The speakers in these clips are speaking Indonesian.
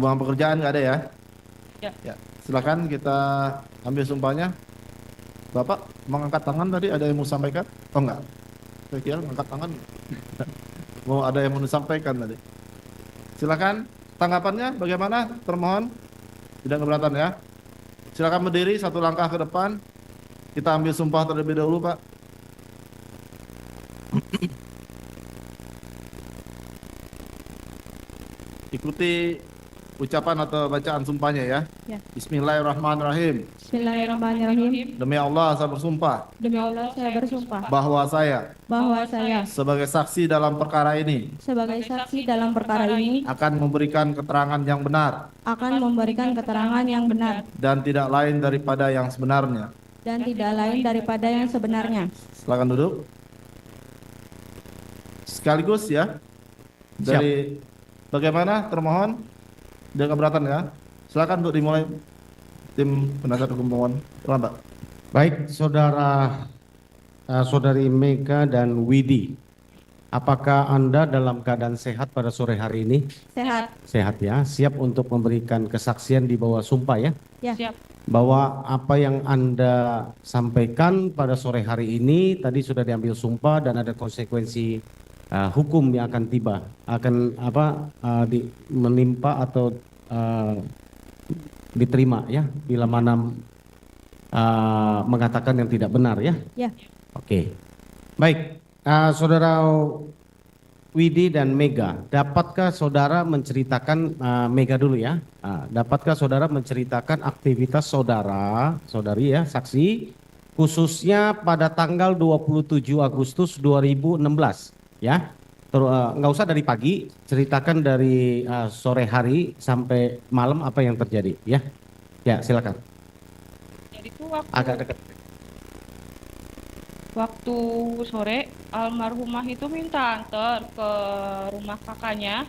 hubungan pekerjaan nggak ada ya? Ya. Ya, silakan kita ambil sumpahnya. Bapak mengangkat tangan tadi, ada yang mau sampaikan? Oh enggak, saya kira angkat tangan. Mau ada yang mau disampaikan tadi. Silakan, tanggapannya bagaimana? Termohon tidak keberatan ya. Silakan berdiri satu langkah ke depan. Kita ambil sumpah terlebih dahulu, Pak. Ikuti ucapan atau bacaan sumpahnya ya. Ya. Bismillahirrahmanirrahim. Bismillahirrahmanirrahim. Demi Allah saya bersumpah Demi Allah saya bersumpah bahwa saya bahwa saya sebagai saksi dalam perkara ini sebagai saksi dalam perkara ini akan memberikan keterangan yang benar akan memberikan keterangan yang benar dan tidak lain daripada yang sebenarnya. dan tidak lain daripada yang sebenarnya. Silakan duduk. Sekaligus ya. Dari bagaimana termohon? Tidak keberatan ya. Silakan untuk dimulai tim penasihat hukum pemohon. Silakan, Pak. Baik, saudari Mega dan Widi, apakah Anda dalam keadaan sehat pada sore hari ini? Sehat. Sehat ya, siap untuk memberikan kesaksian di bawah sumpah ya? Ya. Siap. Bahwa apa yang Anda sampaikan pada sore hari ini tadi sudah diambil sumpah dan ada konsekuensi hukum yang akan tiba, akan menimpa atau diterima ya bila mana mengatakan yang tidak benar ya. Ya. Oke. Baik, saudara Widi dan Mega, dapatkah saudara menceritakan Mega dulu ya? Dapatkah saudara menceritakan aktivitas saudari ya, saksi khususnya pada tanggal 27 Agustus 2016 ya? Nggak usah dari pagi, ceritakan dari sore hari sampai malam apa yang terjadi ya. Ya, silakan. Jadi itu Agak dekat. waktu sore almarhumah itu minta antar ke rumah kakaknya.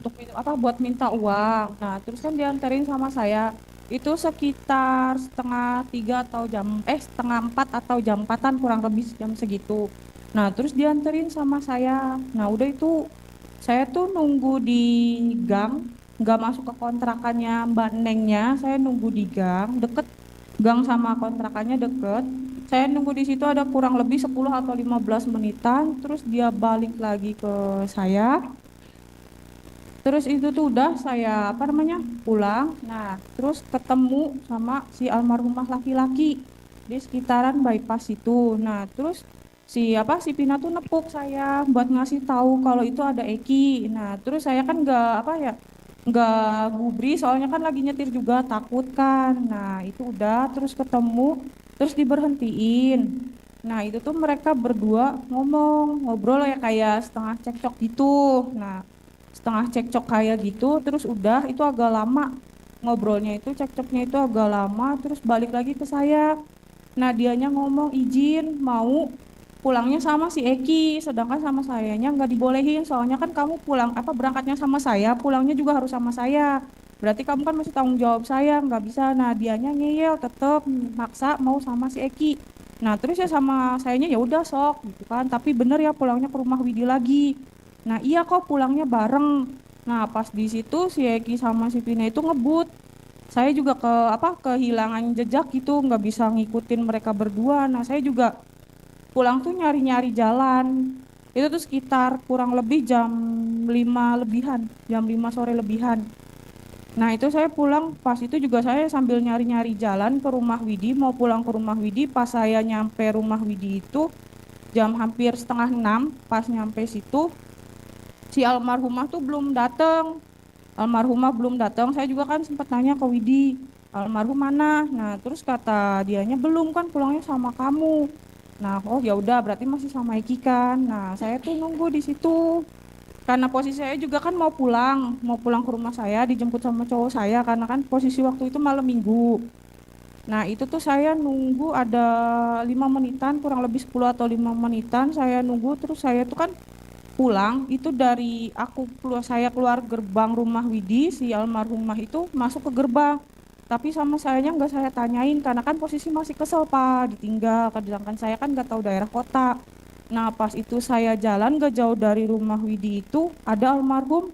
Untuk buat minta uang. Nah, terus kan dianterin sama saya. Itu sekitar setengah 4 atau jam 4-an kurang lebih jam segitu. Nah, terus dianterin sama saya. Nah, udah itu saya tuh nunggu di gang, nggak masuk ke kontrakannya Mbak Nengnya, saya nunggu di gang, deket gang sama kontrakannya deket. Saya nunggu di situ ada kurang lebih 10 atau 15 menitan, terus dia balik lagi ke saya. Terus itu tuh udah saya pulang. Nah, terus ketemu sama si almarhumah laki-laki di sekitaran bypass itu. Nah, terus si Pina tuh nepuk saya buat ngasih tahu kalau itu ada Eki. Nah, terus saya kan nggak gubri soalnya kan lagi nyetir juga takut kan. Nah, itu udah terus ketemu terus diberhentiin. Nah, itu tuh mereka berdua ngobrol ya kayak setengah cekcok gitu. Nah, setengah cekcok kayak gitu terus udah itu agak lama ngobrolnya, itu cekcoknya itu agak lama, terus balik lagi ke saya. Nah, dianya ngomong izin mau pulangnya sama si Eki, sedangkan sama sayanya nggak dibolehin soalnya kan kamu berangkatnya sama saya, pulangnya juga harus sama saya, berarti kamu kan masih tanggung jawab saya, nggak bisa. Nah, dianya ngeyel tetep maksa mau sama si Eki. Nah, terus ya sama sayanya ya udah sok gitu kan, tapi bener ya pulangnya ke rumah Widi lagi. Nah, iya kok pulangnya bareng. Nah, pas di situ si Eki sama si Pina itu ngebut. Saya juga kehilangan jejak gitu, nggak bisa ngikutin mereka berdua. Nah, saya juga pulang tuh nyari-nyari jalan. Itu tuh sekitar kurang lebih jam 5 lebihan, jam 5 sore lebihan. Nah, itu saya pulang, pas itu juga saya sambil nyari-nyari jalan ke rumah Widi, mau pulang ke rumah Widi. Pas saya nyampe rumah Widi itu jam hampir setengah 6, pas nyampe situ si almarhumah tuh belum datang. Saya juga kan sempat tanya ke Widi, almarhum mana? Nah, terus kata dianya belum, kan pulangnya sama kamu. Nah, oh ya udah berarti masih sama Eki kan. Nah, saya tuh nunggu di situ. Karena posisi saya juga kan mau pulang ke rumah saya, dijemput sama cowok saya karena kan posisi waktu itu malam minggu. Nah, itu tuh saya nunggu ada 5 menitan, kurang lebih 10 atau 5 menitan saya nunggu. Terus saya tuh kan pulang itu dari saya keluar gerbang rumah Widi, si almarhumah itu masuk ke gerbang, tapi sama sayanya nggak saya tanyain karena kan posisi masih kesel Pak, ditinggal, sedangkan saya kan nggak tahu daerah kota. Nah pas itu saya jalan gak jauh dari rumah Widi itu ada almarhum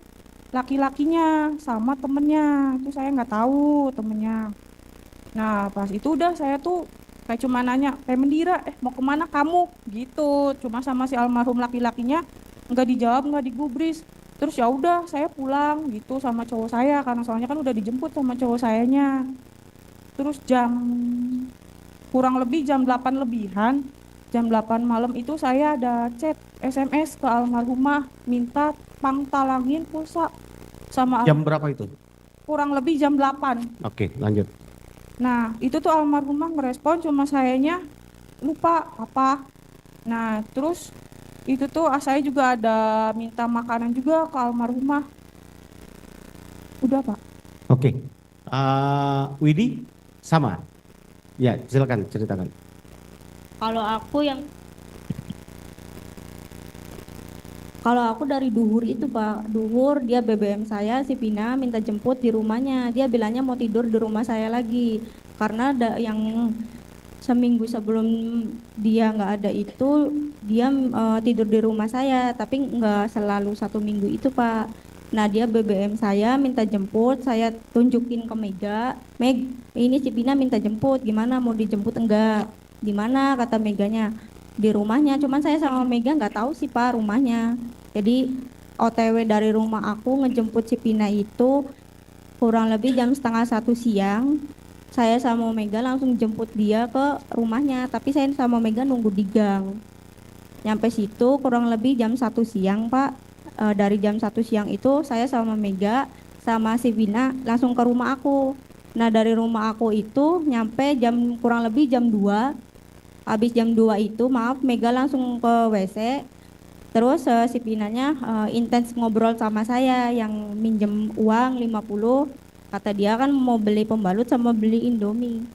laki-lakinya sama temennya. Itu saya nggak tahu temennya. Nah pas itu udah saya tuh kayak cuma nanya, Mendira, mau kemana kamu? Gitu. Cuma sama si almarhum laki-lakinya nggak dijawab, nggak digubris. Terus ya udah saya pulang gitu sama cowok saya karena soalnya kan udah dijemput sama cowok sayanya. Terus kurang lebih jam 8 lebihan, jam 8 malam itu saya ada chat SMS ke almarhumah minta pangtalangin pulsa sama Jam berapa itu? kurang lebih jam 8. Oke, lanjut. Nah, itu tuh almarhumah ngerespon cuma sayanya lupa apa. Nah, terus itu tuh saya juga ada minta makanan juga ke almarhumah. Udah, Pak. Oke. Widi sama. Ya, silakan ceritakan. Kalau aku yang Kalau aku dari Duhur itu Pak, Duhur dia BBM saya, si Pina minta jemput di rumahnya. Dia bilangnya mau tidur di rumah saya lagi. Karena ada yang seminggu sebelum dia nggak ada itu, dia tidur di rumah saya, tapi nggak selalu 1 minggu itu Pak. Nah dia BBM saya minta jemput, saya tunjukin ke Mega, Meg, ini si Pina minta jemput, gimana mau dijemput enggak? Di mana kata Meganya? Di rumahnya, cuman saya sama Mega nggak tahu sih Pak rumahnya. Jadi OTW dari rumah aku ngejemput si Pina itu kurang lebih jam setengah 1 siang. Saya sama Mega langsung jemput dia ke rumahnya, tapi saya sama Mega nunggu di gang. Nyampe situ kurang lebih jam 1 siang Pak. Dari jam 1 siang itu saya sama Mega sama si Pina langsung ke rumah aku. Nah dari rumah aku itu nyampe kurang lebih jam 2. Habis jam 2 itu maaf Mega langsung ke WC. Terus si Pinanya intens ngobrol sama saya yang minjem uang 50. Kata dia kan mau beli pembalut sama beli Indomie.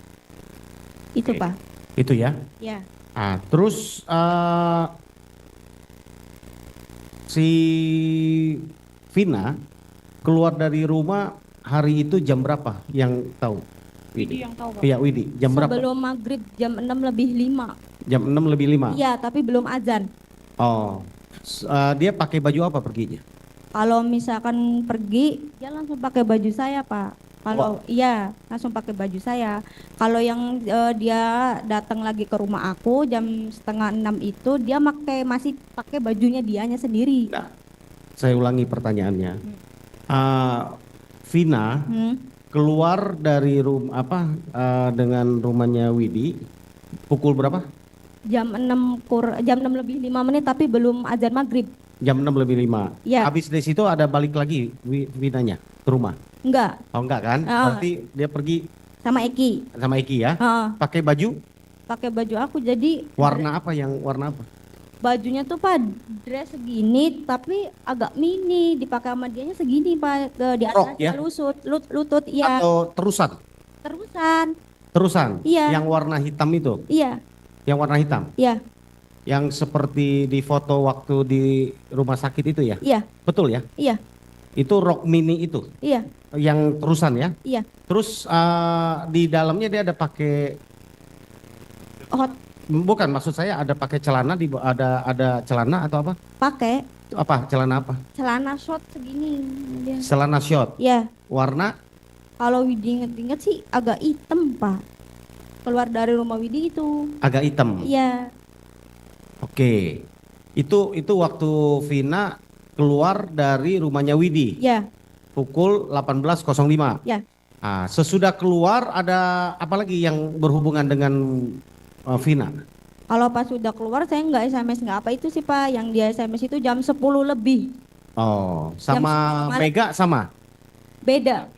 Itu Oke. Pak. Itu ya. Ya. Terus si Vina keluar dari rumah hari itu jam berapa yang tahu? Widi yang tahu, Pak. Iya, Widi. Jam berapa? Sebelum maghrib jam 6:05. Jam 6:05. Iya, tapi belum azan. Oh. Dia pakai baju apa perginya? Kalau misalkan pergi, dia langsung pakai baju saya, Pak. Kalau iya, langsung pakai baju saya. Kalau yang dia datang lagi ke rumah aku jam setengah 6 itu, dia masih pakai bajunya dianya sendiri. Nah, saya ulangi pertanyaannya. Vina keluar dari dengan rumahnya Widi pukul berapa? Jam 6 lebih 5 menit tapi belum azan maghrib. Jam 6:05. Ya. Habis dari situ ada balik lagi Vinanya ke rumah. Enggak, Oh enggak kan? Berarti dia pergi sama Eki. sama Eki ya. Pakai baju Pakai baju aku jadi warna apa? bajunya tuh Pak dress segini tapi agak mini, dipakai sama dianya segini Pak, di Rok, atas ya? lutut iya. Atau terusan? Terusan. Iya. Yang warna hitam itu. Iya. Yang warna hitam. Iya. Yang seperti di foto waktu di rumah sakit itu ya? Iya. Betul ya? Iya. Itu rok mini itu. Iya. Yang terusan ya? Iya. Terus di dalamnya dia ada pakai bukan, maksud saya ada pakai celana ada celana atau apa? Pakai Itu apa? Celana apa? celana short segini dia. Celana short. Iya. Warna Kalau Widi inget-inget sih agak hitam Pak. Keluar dari rumah Widi itu. agak hitam. Iya. Oke. Itu waktu Vina keluar dari rumahnya Widi. Iya. Pukul 18:05. Iya. Sesudah keluar ada apa lagi yang berhubungan dengan Vina? Kalau pas sudah keluar saya nggak SMS nggak apa itu sih Pak. Yang dia SMS itu jam 10 lebih. Oh, sama Jam 10 Mega sama? Beda.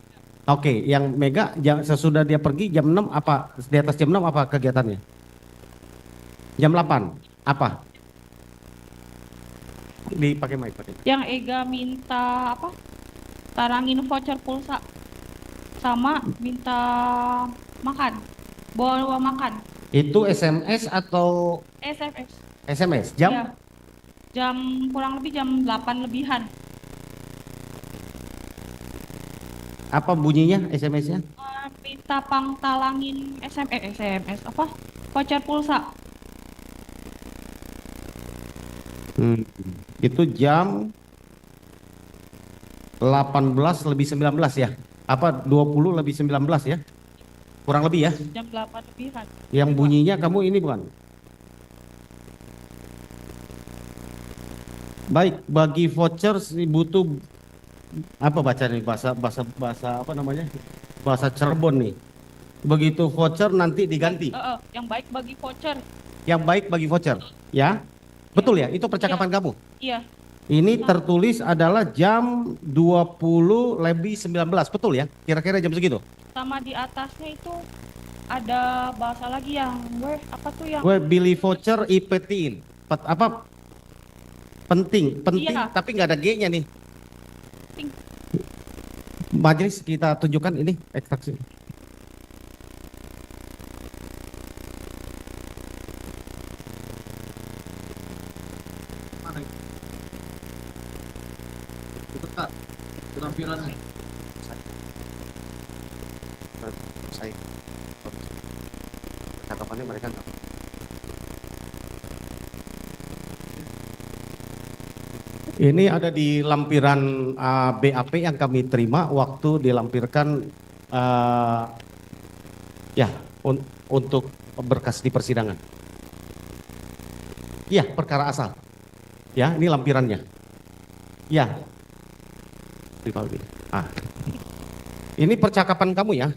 Oke, yang Mega sesudah dia pergi jam 6 apa? Di atas jam 6 apa kegiatannya? Jam 8 apa? Dipakai mic, pakai. Yang Ega minta apa? Tarangin voucher pulsa sama minta makan. Bawa makan. Itu SMS atau SMS. SMS? Jam? Iya. Jam kurang lebih jam 8 lebihan. Apa bunyinya SMS-nya? Minta pangtalangin SMS apa? Voucher pulsa. Itu jam 18 lebih 19 ya? Apa 20 lebih 19 ya? Kurang lebih ya? Jam 8 lebihan. Yang bunyinya kamu ini bukan? Baik, bagi voucher butuh apa baca nih bahasa apa namanya? Bahasa Cirebon nih. Begitu voucher nanti diganti. Yang baik bagi voucher. Yang baik bagi voucher, ya? Betul ya? Itu percakapan kamu. Iya. Ini tertulis adalah jam 20 lebih 19, betul ya? Kira-kira jam segitu? Sama di atasnya itu ada bahasa lagi yang apa tuh yang Gue beli voucher IPT-in. Apa? Penting, Iya. tapi nggak ada G-nya nih. Penting. Majelis kita tunjukkan ini ekstraksi. Itu Kak, penampilannya. Saya percakapannya mereka nggak. Ini ada di lampiran BAP yang kami terima waktu dilampirkan ya untuk berkas di persidangan. Ya, perkara asal. Ya, ini lampirannya. Ya. Ini percakapan kamu ya.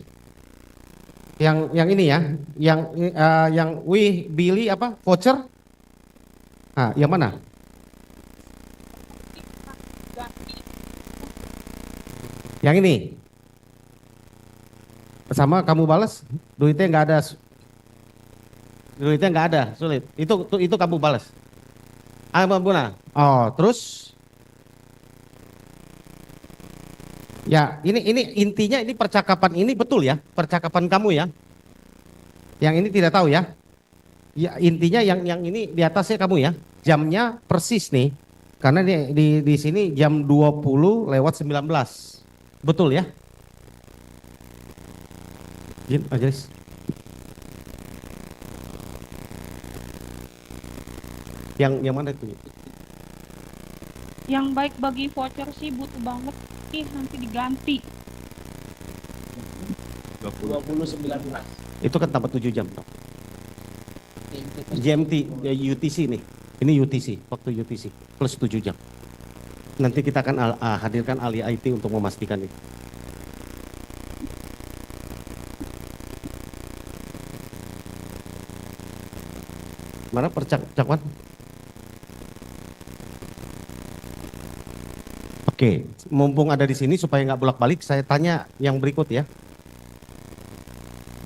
Yang ini ya, yang Billy apa? Voucher? Ah, yang mana? Yang ini. Sama kamu balas, duitnya nggak ada. Duitnya nggak ada, sulit. Itu kamu balas. Ah, Buna. Oh, terus? Ya, ini intinya ini percakapan ini betul ya, percakapan kamu ya. Yang ini tidak tahu ya. Ya, intinya yang ini di atasnya kamu ya. Jamnya persis nih. Karena di sini jam 20 lewat 19. Betul ya? Izin, Majelis. Yang mana itu? yang baik bagi voucher sih butuh banget nih nanti diganti. 2019. Itu kan tambah 7 jam. GMT, ya, UTC nih. Ini UTC, waktu UTC plus 7 jam. Nanti kita akan hadirkan ahli IT untuk memastikan itu. Mana percakapan? Oke, mumpung ada di sini supaya nggak bolak-balik, saya tanya yang berikut ya.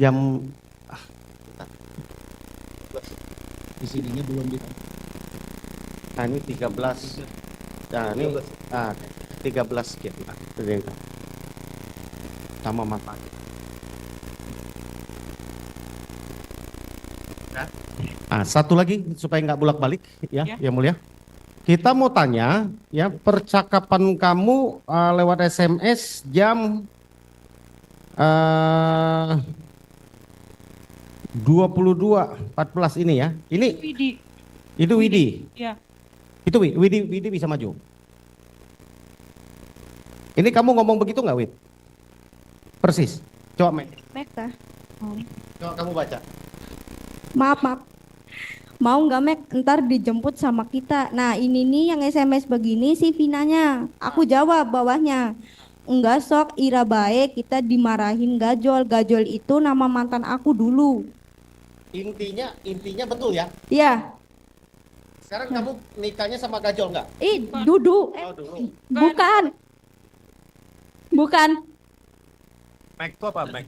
Jam Di sininya belum di. Nah, ini 13. Nah, ini 13 sekian. Sama mata. Satu lagi supaya nggak bolak-balik ya, Ya. yang mulia. Kita mau tanya ya, percakapan kamu lewat SMS jam 22.14 ini ya. Ini Widi. itu Widi. Ya. Itu Widi bisa maju. Ini kamu ngomong begitu nggak, Wid? Persis. Coba Meka. coba kamu baca. Maaf. Mau nggak Mek, ntar dijemput sama kita. Nah ini nih yang SMS begini si Vinanya. Aku jawab bawahnya. Enggak sok, Ira baik, kita dimarahin Gajol. Gajol itu nama mantan aku dulu. Intinya betul ya. Iya. Sekarang kamu nikahnya sama Gajol nggak? Dudu. Oh, dulu. Bukan. Mac itu apa, Mac?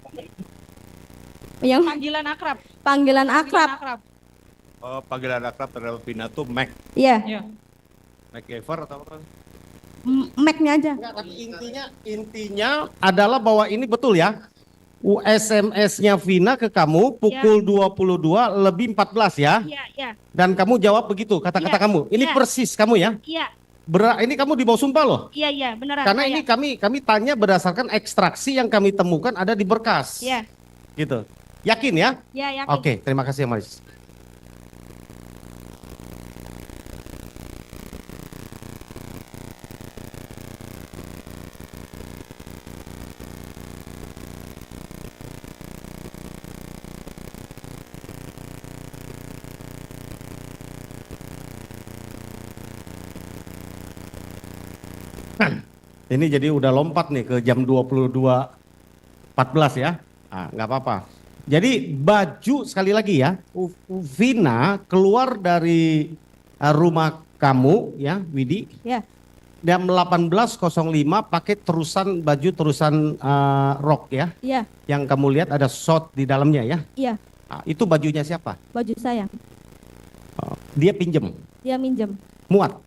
Yang Panggilan akrab. panggilan akrab. Oh, panggilan akrab terhadap Vina tuh Mac. Iya. Ya. Mac Ever atau apa? Mac-nya aja. Enggak, tapi intinya adalah bahwa ini betul ya. SMS-nya Vina ke kamu pukul 22 lebih 14 ya. Iya. Dan kamu jawab begitu kata-kata kamu. Ini persis kamu ya. Iya. Ini kamu di bawah sumpah loh. Iya, beneran. Karena ini kami tanya berdasarkan ekstraksi yang kami temukan ada di berkas. Iya. Gitu. Yakin ya? Iya, yakin. Oke, terima kasih ya Maris. Ini jadi udah lompat nih ke jam 22.14 ya. Nggak apa-apa. Jadi baju sekali lagi ya, Vina keluar dari rumah kamu ya, Widi. Ya. Jam 18.05 pakai baju terusan rok ya. Iya, Yang kamu lihat ada short di dalamnya ya. iya, Itu bajunya siapa? baju saya. Dia pinjem, Dia minjem. muat.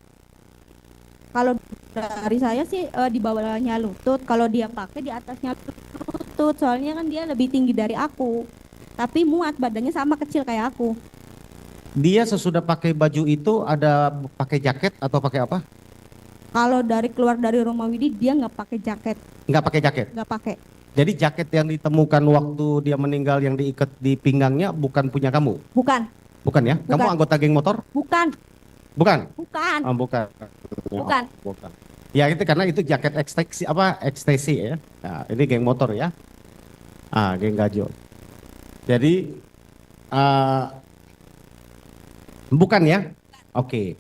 Kalau dari saya sih di bawahnya lutut, kalau dia pakai di atasnya lutut. Soalnya kan dia lebih tinggi dari aku. Tapi muat, badannya sama kecil kayak aku. Dia sesudah pakai baju itu ada pakai jaket atau pakai apa? Kalau keluar dari rumah Widi dia nggak pakai jaket, Nggak pakai jaket. nggak pakai. Jadi jaket yang ditemukan waktu dia meninggal yang diikat di pinggangnya bukan punya kamu? Bukan, Bukan ya? Kamu Bukan. anggota geng motor? bukan, Bukan? bukan, Oh, bukan. bukan. Bukan. Ya itu karena itu jaket ekstasi ya. Nah, ini geng motor ya. Geng gajo. Jadi bukan ya? Oke.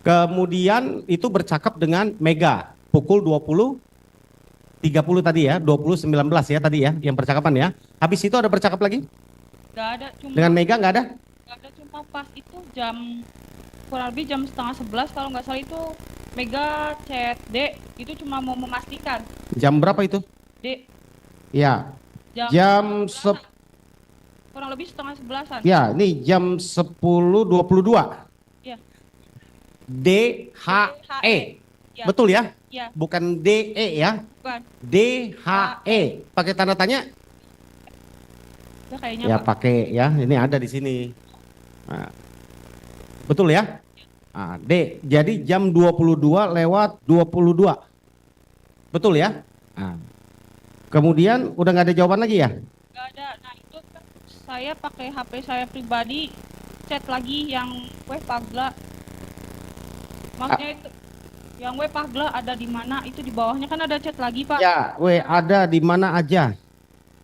Kemudian itu bercakap dengan Mega pukul 20.30 tadi ya, 20.19 ya tadi ya yang percakapan ya. Habis itu ada bercakap lagi? Nggak ada, Dengan Mega nggak ada? cuma pas itu jam kurang lebih jam 10:30 kalau nggak salah itu Mega chat D itu cuma mau memastikan Jam berapa itu? D Ya, jam jam kurang lebih 10:30-an. ya ini jam 10.22. Iya. DHE. Ya. Betul ya? Iya. Bukan DE ya? Bukan. DHE. Pakai tanda tanya? Ya kayaknya Ya Pak. pakai ya. Ini ada di sini. Nah, betul ya? D. Jadi jam 22:22. Betul ya? Kemudian udah nggak ada jawaban lagi ya? Nggak ada. Nah itu kan saya pakai HP saya pribadi chat lagi yang weh Pagla. Maksudnya itu yang weh Pagla ada di mana itu di bawahnya kan ada chat lagi Pak. Ya, ada di mana aja?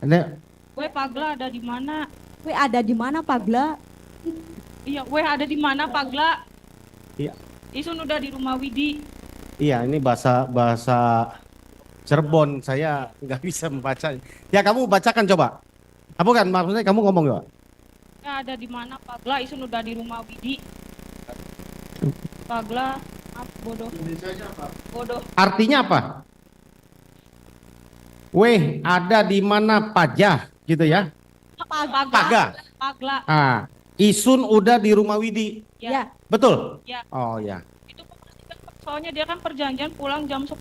Ada. Weh Pagla ada di mana? Weh ada di mana Pagla? Iya, weh ada di mana Pagla? Iya. Isun udah di rumah Widi. Iya, ini bahasa Cirebon, saya nggak bisa membaca. Ya kamu bacakan coba. Apa kan maksudnya kamu ngomong ya? Ya ada di mana Pagla? Isun udah di rumah Widi. Pagla, bodoh. Bodoh. Artinya apa? Weh, ada di mana Pajah gitu ya? Paga. Pagla. Isun udah di rumah Widi. Ya. Betul? Ya. Oh ya. Itu memastikan Pak. Soalnya dia kan perjanjian pulang jam 10.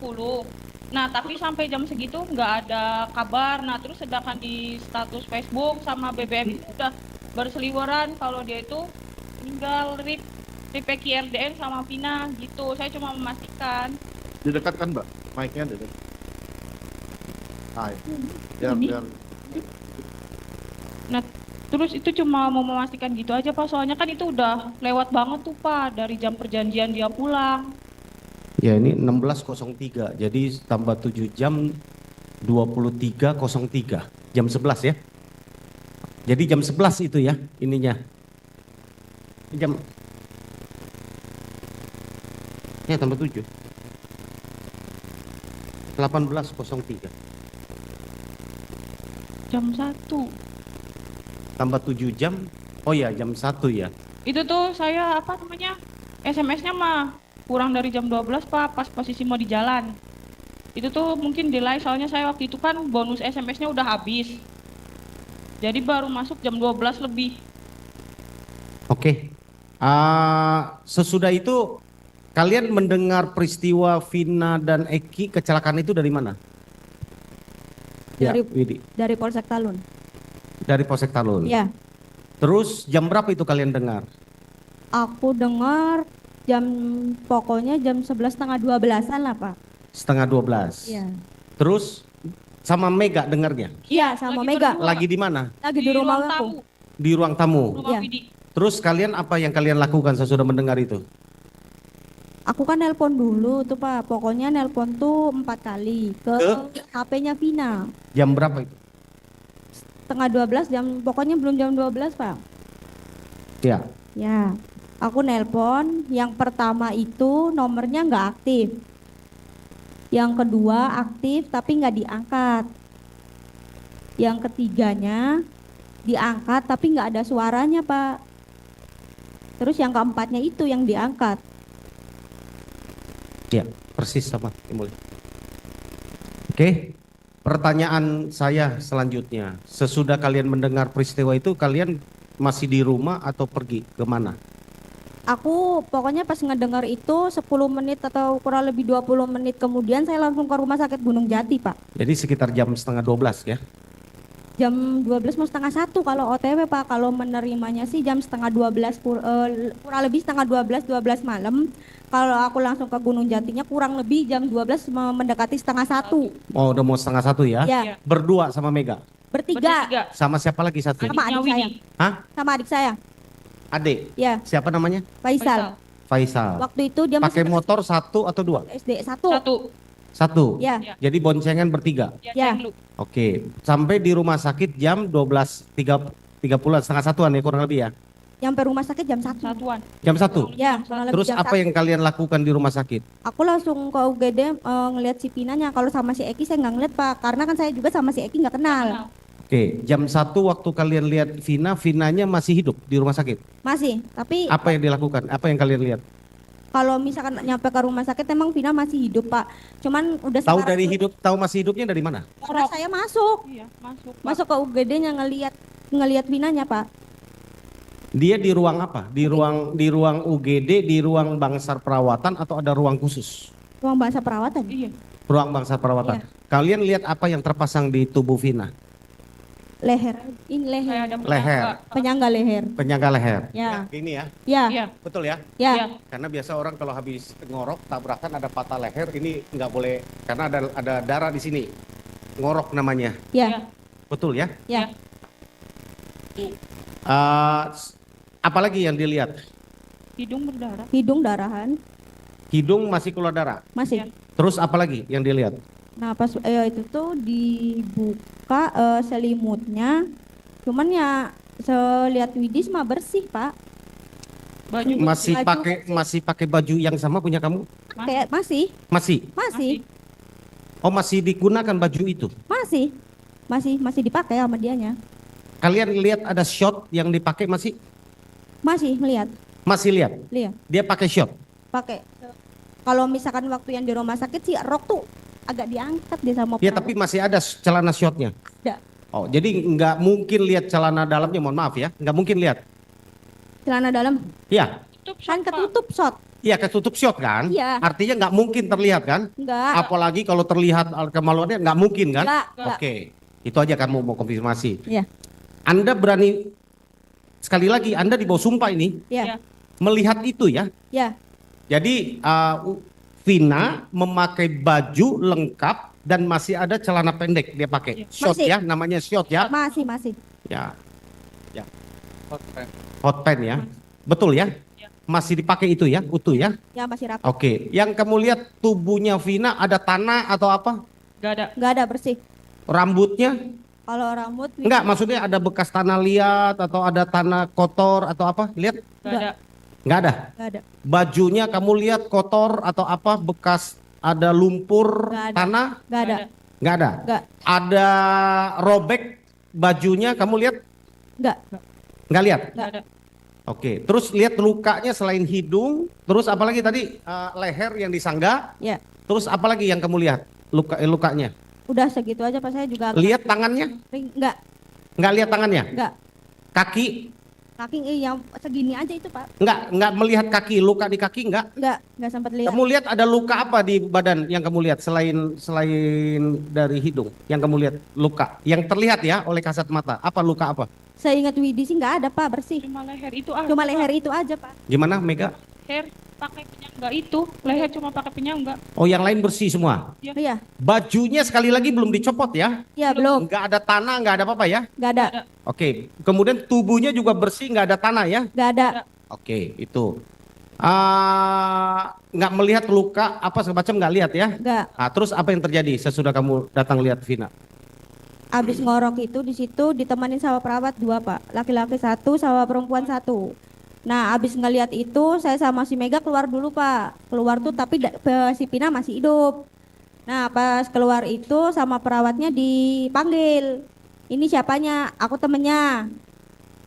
Nah, tapi sampai jam segitu nggak ada kabar. Nah, terus sedangkan di status Facebook sama BBM itu udah berseliweran kalau dia itu meninggal RIP RDN sama Vina gitu. Saya cuma memastikan. Didekatkan Mbak, mic-nya dekat. Biar, Ini. biar. Nah, terus itu cuma mau memastikan gitu aja Pak. Soalnya kan itu udah lewat banget tuh Pak dari jam perjanjian dia pulang. Ya ini 16.03, jadi tambah 7 jam 23.03, jam 11 ya. Jadi jam 11 itu ya ininya. Jam ya tambah 7. 18.03 Jam 1. tambah 7 jam. Oh ya jam 1 ya. Itu tuh saya apa namanya? SMS-nya mah kurang dari jam 12 Pak, pas posisi mau di jalan. Itu tuh mungkin delay soalnya saya waktu itu kan bonus SMS-nya udah habis. Jadi baru masuk jam 12 lebih. Oke. Sesudah itu kalian mendengar peristiwa Vina dan Eki kecelakaan itu dari mana? Ya, Dari- Widi. Dari Polsek Talun. Dari Polsek Talun. Ya. Terus jam berapa itu kalian dengar? Aku dengar pokoknya jam 11:30-an lah Pak. Setengah 12. Iya. Terus sama Mega dengarnya? Iya sama lagi Mega. berdua. Lagi di mana? Lagi di rumah ruang aku. tamu, Di ruang tamu. rumah Iya. Widi. Terus kalian apa yang kalian lakukan sesudah mendengar itu? Aku kan nelpon dulu tuh Pak. Pokoknya nelpon tuh 4 kali ke HP-nya Vina. Jam berapa itu? Setengah 12 pokoknya belum jam 12 Pak. Ya. Ya. Aku nelpon, yang pertama itu nomornya nggak aktif. Yang kedua aktif tapi nggak diangkat. Yang ketiganya diangkat tapi nggak ada suaranya, Pak. Terus yang keempatnya itu yang diangkat. Ya, persis sama Yang Mulia. Oke, pertanyaan saya selanjutnya. Sesudah kalian mendengar peristiwa itu, kalian masih di rumah atau pergi ke mana? Aku pokoknya pas ngedengar itu 10 menit atau kurang lebih 20 menit kemudian saya langsung ke rumah sakit Gunung Jati, Pak. Jadi sekitar jam setengah 12 ya? Jam 12 mau setengah 1 kalau OTW, Pak. Kalau menerimanya sih jam setengah 12 kurang lebih setengah 12 malam. Kalau aku langsung ke Gunung Jatinya kurang lebih jam 12 mendekati setengah 1. Oh, udah mau setengah 1 ya? Ya, Berdua sama Mega? bertiga Sama siapa lagi satu? sama adik saya. Hah? Sama adik saya. Adik? Ya, Siapa namanya? Faisal. Faisal. Waktu itu dia Pakai masih motor 1 atau 2? SD 1. Satu. Ya, Jadi boncengan bertiga. ya. Oke. Sampai di rumah sakit jam 12.30 setengah 1-an ya kurang lebih ya. Nyampe rumah sakit jam 1. Jam 1. Ya, kurang lebih Terus jam apa 1. yang kalian lakukan di rumah sakit? Aku langsung ke UGD ngelihat si Pinanya. Kalau sama si Eki saya nggak ngeliat, Pak. Karena kan saya juga sama si Eki nggak kenal. Oke, jam 1 waktu kalian lihat Vinanya masih hidup di rumah sakit. Masih, tapi Apa yang dilakukan? Apa yang kalian lihat? kalau misalkan nyampe ke rumah sakit emang Vina masih hidup, Pak. Cuman udah Tahu sekarang dari tuh hidup, tahu masih hidupnya dari mana? karena saya masuk masuk ke UGD-nya ngelihat Vinanya, Pak. Dia di ruang apa? Di ruang UGD, di ruang bangsar perawatan atau ada ruang khusus? Ruang bahasa perawatan. Ruang bangsar perawatan. Kalian lihat apa yang terpasang di tubuh Vina? Leher. Ini leher. Leher, Penyangga leher. penyangga leher. Ya. Ini ya, Ya. betul ya? Ya. Karena biasa orang kalau habis ngorok tabrakan ada patah leher, ini nggak boleh karena ada darah di sini. Ngorok namanya. Ya. Betul ya? Ya. Apalagi yang dilihat? Hidung darahan. Hidung masih keluar darah. Masih. Terus apalagi yang dilihat? Nah, pas itu tuh dibuka selimutnya. Cuman ya selihat Widis mah bersih, Pak. Masih baju pakai baju yang sama punya kamu? Kayak masih. Masih. Oh, masih digunakan baju itu. Masih dipakai sama dianya. Kalian lihat ada shot yang dipakai masih? Masih melihat. Masih lihat? Lihat. Dia pakai shot. Pakai. Kalau misalkan waktu yang di rumah sakit sih rok tuh agak diangkat dia sama Ya, perawat. tapi masih ada celana shotnya. Ada. Oh, jadi nggak mungkin lihat celana dalamnya, mohon maaf ya, nggak mungkin lihat. Celana dalam Ya, kan ketutup shot. iya ketutup shot kan? Iya. Artinya nggak mungkin terlihat kan? Enggak. Apalagi kalau terlihat kemaluannya nggak mungkin kan? Enggak. Oke, itu aja kamu mau konfirmasi. Iya. Anda berani, sekali lagi Anda di bawah sumpah ini, Iya. melihat itu ya. Ya. Jadi Vina memakai baju lengkap dan masih ada celana pendek dia pakai. Short Masih. ya, namanya short ya. Masih. Ya. Ya. Hot pen ya. Betul ya? Masih dipakai itu ya, utuh ya. Ya masih rapi. Oke, yang kamu lihat tubuhnya Vina ada tanah atau apa? Enggak ada bersih. Rambutnya? Kalau rambut Enggak, maksudnya ada bekas tanah liat atau ada tanah kotor atau apa? Lihat? enggak Enggak ada. ada. Bajunya kamu lihat kotor atau apa? Bekas ada lumpur, Nggak ada. tanah? Enggak ada. Enggak ada. Enggak. Ada robek bajunya kamu lihat? Enggak. Enggak lihat? Enggak ada. Oke, terus lihat lukanya selain hidung, terus apalagi tadi leher yang disangga, Ya. terus apalagi yang kamu lihat lukanya? Udah segitu aja Pak, saya juga agak Lihat tangannya? enggak. Nggak lihat tangannya? Enggak. Kaki? Kaki yang segini aja itu Pak. Nggak melihat kaki, luka di kaki nggak? Enggak sempat lihat. Kamu lihat ada luka apa di badan yang kamu lihat selain dari hidung yang kamu lihat luka yang terlihat ya oleh kasat mata? Apa luka apa? Saya ingat Widi sih enggak ada Pak, bersih. Cuma leher itu aja. Cuma leher itu aja Pak. Gimana Mega? Leher pakai penyangga itu, leher cuma pakai penyangga. Oh, yang lain bersih semua. Iya. Bajunya sekali lagi belum dicopot ya? Iya, belum. Nggak ada tanah, nggak ada apa-apa ya? Enggak ada. Oke. Kemudian tubuhnya juga bersih, nggak ada tanah ya? Enggak ada. Oke, itu. Nggak melihat luka apa segala macam nggak lihat ya? Enggak. Nah, terus apa yang terjadi sesudah kamu datang lihat Vina? Abis ngorok itu di situ ditemanin sama perawat 2 Pak, laki-laki 1 sama perempuan 1. Nah abis ngelihat itu saya sama si Mega keluar dulu Pak, keluar tuh tapi si Pina masih hidup. Nah, pas keluar itu sama perawatnya dipanggil. Ini siapanya? Aku temennya.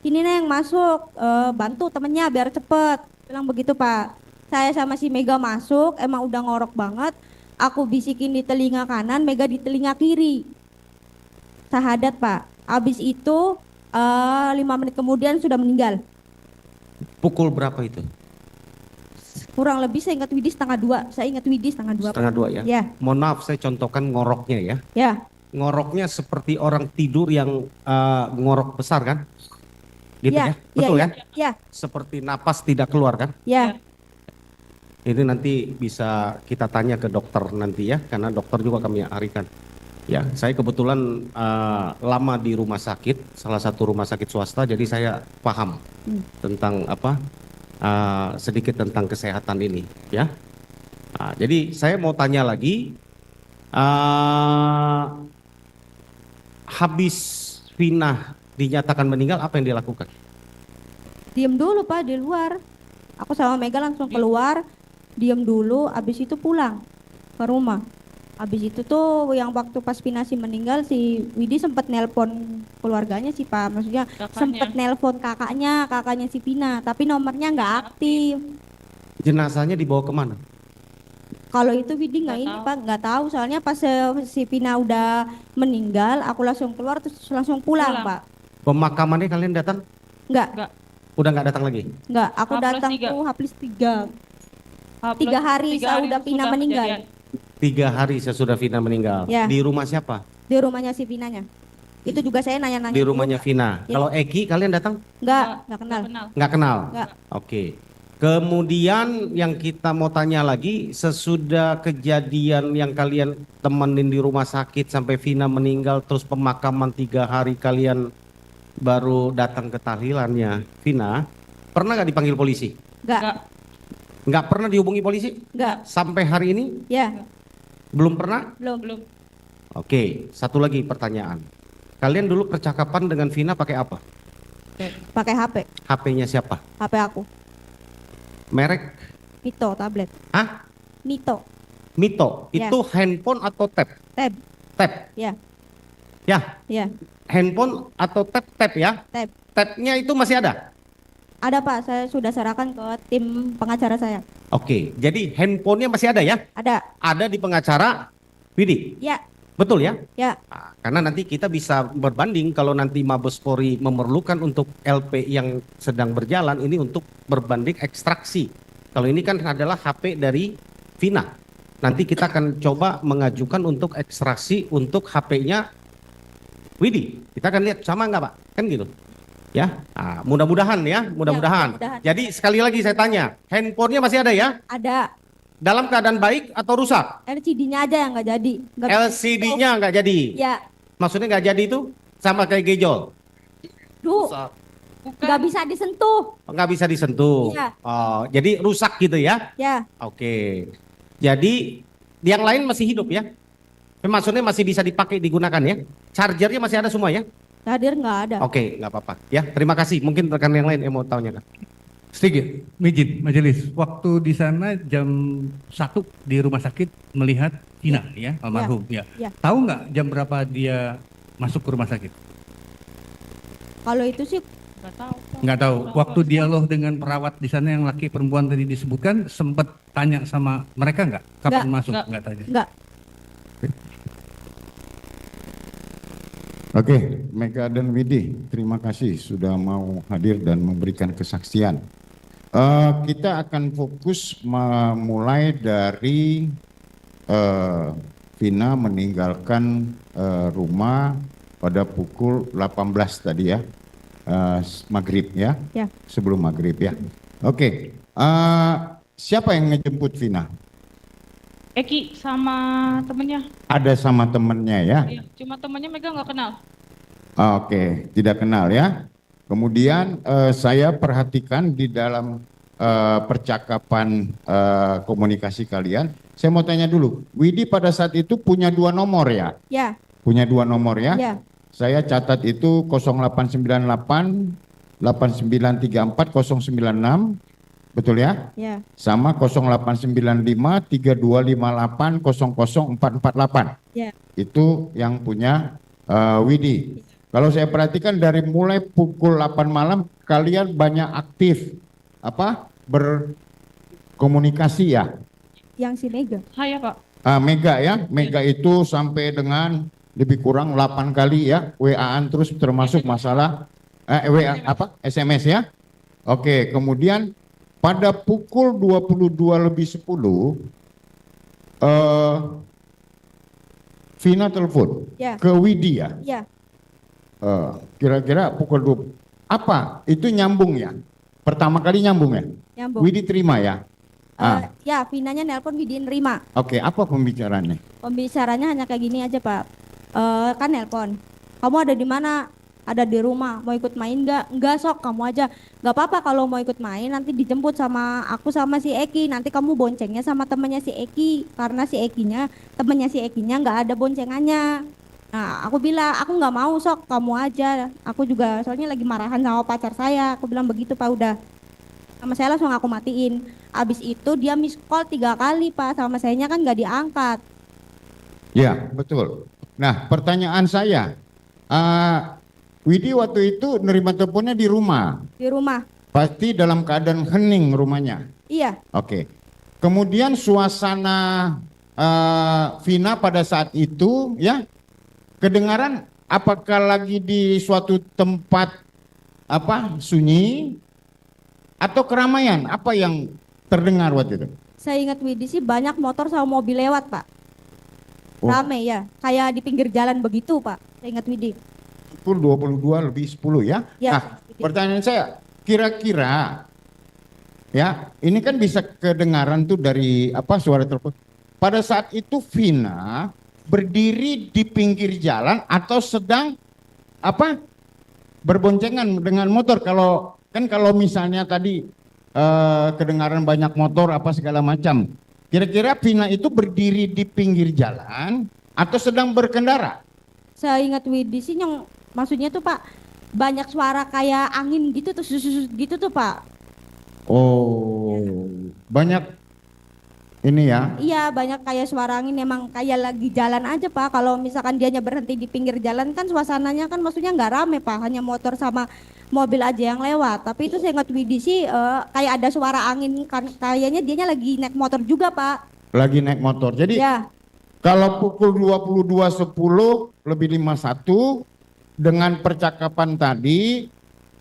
Ini Neng masuk, bantu temennya biar cepet. Bilang begitu Pak. Saya sama si Mega masuk, emang udah ngorok banget. Aku bisikin di telinga kanan, Mega di telinga kiri. Sahadat Pak. Abis itu 5 menit kemudian sudah meninggal. Pukul berapa itu? Kurang lebih saya ingat Widi setengah 2. Saya ingat Widi setengah 2. Setengah 2 ya? Ya, Mohon maaf saya contohkan ngoroknya ya. ya, Ngoroknya seperti orang tidur yang ngorok besar kan? Gitu ya? Betul ya, kan? ya, Seperti napas tidak keluar kan? ya. Ini nanti bisa kita tanya ke dokter nanti ya, karena dokter juga kami arikan. Ya, saya kebetulan lama di rumah sakit, salah satu rumah sakit swasta, jadi saya paham tentang sedikit tentang kesehatan ini, ya. Nah, jadi saya mau tanya lagi, habis Vina dinyatakan meninggal, apa yang dilakukan? Diem dulu Pak di luar. Aku sama Mega langsung keluar, diem dulu, abis itu pulang ke rumah. Abis itu tuh yang waktu pas Pinasi meninggal si Widi sempat nelpon keluarganya sih Pak, maksudnya Kakaknya. sempat nelpon kakaknya si Pina, tapi nomornya nggak aktif. Jenazahnya dibawa kemana? Kalau itu Widi nggak Nggak ini tahu. Pak, nggak tahu soalnya pas si Pina udah meninggal, aku langsung keluar terus langsung pulang Pulang. Pak. Pemakamannya kalian datang? Nggak, Udah nggak datang lagi? nggak. Aku H+3. datang tuh H+3. H+3 3 hari udah Pina sesudah meninggal. kejadian. 3 hari sesudah Vina meninggal. Ya. Di rumah siapa? Di rumahnya si Pinanya. Itu juga saya nanya-nanya. Di rumahnya Vina. Ya. Kalau Eki kalian datang? Nggak kenal. Nggak kenal? Nggak. Oke. Kemudian yang kita mau tanya lagi, sesudah kejadian yang kalian temenin di rumah sakit sampai Vina meninggal, terus pemakaman 3 hari kalian baru datang ke tahlilannya Vina, pernah nggak dipanggil polisi? Nggak, Nggak. Nggak pernah dihubungi polisi? nggak. Sampai hari ini? Ya, Belum pernah? belum. Belum. Oke, satu lagi pertanyaan. Kalian dulu percakapan dengan Vina pakai apa? Pakai HP. HP-nya siapa? HP aku. Merek? Nito tablet. Hah? Nito. Mito? Ya. Itu handphone atau tab? Tab. Tab? Ya, Ya, ya. handphone atau tab? Tab ya? Tab. Tabnya itu masih ada? Ada Pak, saya sudah serahkan ke tim pengacara saya. Oke, jadi handphonenya masih ada ya? Ada. Ada di pengacara Widi? Ya, Betul ya? ya. Nah, karena nanti kita bisa berbanding kalau nanti Mabes Polri memerlukan untuk LP yang sedang berjalan ini untuk berbanding ekstraksi. Kalau ini kan adalah HP dari Vina. Nanti kita akan coba mengajukan untuk ekstraksi untuk HP-nya Widi. Kita akan lihat sama nggak Pak? Kan gitu. Ya, nah, mudah-mudahan ya, mudah-mudahan. mudah-mudahan. Jadi sekali lagi saya tanya, handphonenya masih ada ya? Ada. Dalam keadaan baik atau rusak? LCD-nya aja yang nggak jadi. Nggak bisa. LCD-nya nggak jadi. Ya. Maksudnya nggak jadi itu sama kayak gejol? Duh, nggak bisa disentuh. Nggak bisa disentuh. Iya. Oh, jadi rusak gitu ya? Ya, Oke. Jadi yang lain masih hidup ya? Maksudnya masih bisa dipakai digunakan ya? Chargernya masih ada semua ya? hadir nggak ada. Oke, nggak apa-apa. Ya, terima kasih. Mungkin rekan yang lain yang mau tahunya kan? Sedikit, Mijin, majelis. Waktu di sana jam 1 di rumah sakit melihat Tina ya, almarhum ya. Ya. Tahu nggak jam berapa dia masuk ke rumah sakit? Kalau itu sih Nggak tahu. Pak. Nggak tahu. Waktu dialog dengan perawat di sana yang laki perempuan tadi disebutkan, sempat tanya sama mereka nggak? Kapan Nggak. masuk? Nggak. Nggak tanya. nggak. Oke, Mega dan Widi, terima kasih sudah mau hadir dan memberikan kesaksian. Kita akan fokus memulai dari Vina meninggalkan rumah pada pukul 18 tadi ya, maghrib ya, Ya. sebelum maghrib ya. Oke, siapa yang ngejemput Vina? Eki sama temennya. Ada sama temennya ya? Iya, cuma temennya Mega nggak kenal. Oke, tidak kenal ya. Kemudian saya perhatikan di dalam percakapan komunikasi kalian. Saya mau tanya dulu, Widi pada saat itu punya 2 nomor ya? Ya, Punya 2 nomor ya? ya. Saya catat itu 0898 8934 096 betul ya? Ya, Sama 0895 3258 00448. ya. Itu yang punya Widi. Kalau saya perhatikan dari mulai pukul 8 malam kalian banyak aktif berkomunikasi ya. Yang si Mega. Saya Pak. Mega ya, Mega itu sampai dengan lebih kurang 8 kali ya WA-an terus termasuk masalah WA SMS ya. Oke, kemudian pada pukul 22:10 Vina telepon Ya. ke Widi ya. Ya, Kira-kira pukul 20. Apa? Itu nyambung ya? Pertama kali nyambung ya? nyambung. Widi terima ya? Ya, Vinanya nelpon Widi nerima. Oke, apa pembicaraannya? Pembicaranya hanya kayak gini aja Pak. Kan nelpon. Kamu ada di mana? Ada di rumah. Mau ikut main nggak? Nggak sok, kamu aja. Nggak apa-apa kalau mau ikut main nanti dijemput sama aku sama si Eki. Nanti kamu boncengnya sama temennya si Eki. Karena si Ekinya, temennya si Ekinya nggak ada boncengannya. Nah, aku bilang aku nggak mau sok, kamu aja. Aku juga soalnya lagi marahan sama pacar saya. Aku bilang begitu Pak udah. Sama saya langsung aku matiin. Abis itu dia miss call 3 kali Pak. Sama sayanya kan nggak diangkat. Ya, betul. Nah, pertanyaan saya, Widi waktu itu nerima teleponnya di rumah, Di rumah. pasti dalam keadaan hening rumahnya. Iya. Oke. Kemudian suasana Vina pada saat itu ya, kedengaran apakah lagi di suatu tempat sunyi atau keramaian? Apa yang terdengar waktu itu? Saya ingat Widi sih banyak motor sama mobil lewat Pak. Oh. Rame ya, kayak di pinggir jalan begitu Pak. Saya ingat Widi. Pukul 22:10 ya. Ya. Nah, pertanyaan saya, kira-kira ya, ini kan bisa kedengaran tuh dari suara telepon. Pada saat itu Vina berdiri di pinggir jalan atau sedang berboncengan dengan motor. Kalau misalnya tadi kedengaran banyak motor segala macam. Kira-kira Vina itu berdiri di pinggir jalan atau sedang berkendara? Saya ingat Widi sih yang maksudnya tuh Pak banyak suara kayak angin gitu tuh gitu tuh Pak. Oh, banyak ini ya. Iya banyak kayak suara angin emang kayak lagi jalan aja Pak. Kalau misalkan dianya berhenti di pinggir jalan kan suasananya kan maksudnya nggak rame Pak. Hanya motor sama mobil aja yang lewat. Tapi itu saya ingat Widi sih kayak ada suara angin kan kayaknya dianya lagi naik motor juga Pak. Lagi naik motor. Jadi Ya. kalau pukul 22:10 lebih 51 dengan percakapan tadi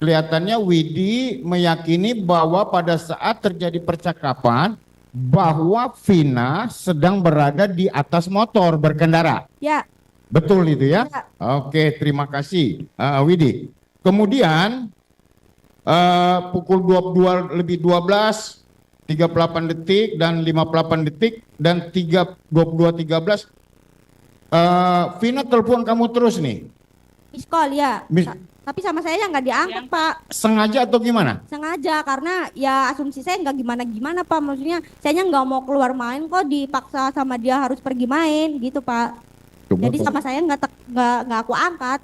kelihatannya Widi meyakini bahwa pada saat terjadi percakapan bahwa Vina sedang berada di atas motor berkendara. Ya. Betul itu ya? Ya. Oke, terima kasih Widi. Kemudian pukul 22:12 38 detik dan 58 detik dan 22:13 Vina telepon kamu terus nih. Miss call ya. Miss- Tapi sama saya yang nggak diangkat Pak. Sengaja atau gimana? Sengaja karena ya asumsi saya nggak gimana-gimana Pak. Maksudnya saya nggak mau keluar main kok dipaksa sama dia harus pergi main gitu Pak. Coba, Jadi sama saya nggak aku angkat.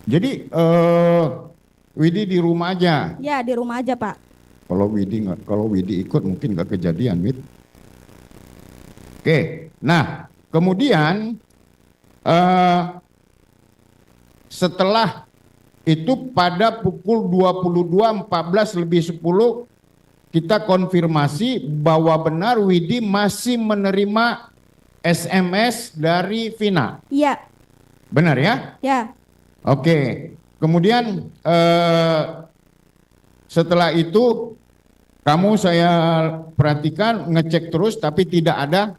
Jadi Widi di rumah aja. Ya di rumah aja Pak. Kalau Widi ikut mungkin nggak kejadian, Wid. Oke, nah kemudian setelah itu pada pukul 22:14 kita konfirmasi bahwa benar Widi masih menerima SMS dari Vina. Iya. Benar ya? Ya. Oke. Kemudian setelah itu kamu saya perhatikan ngecek terus tapi tidak ada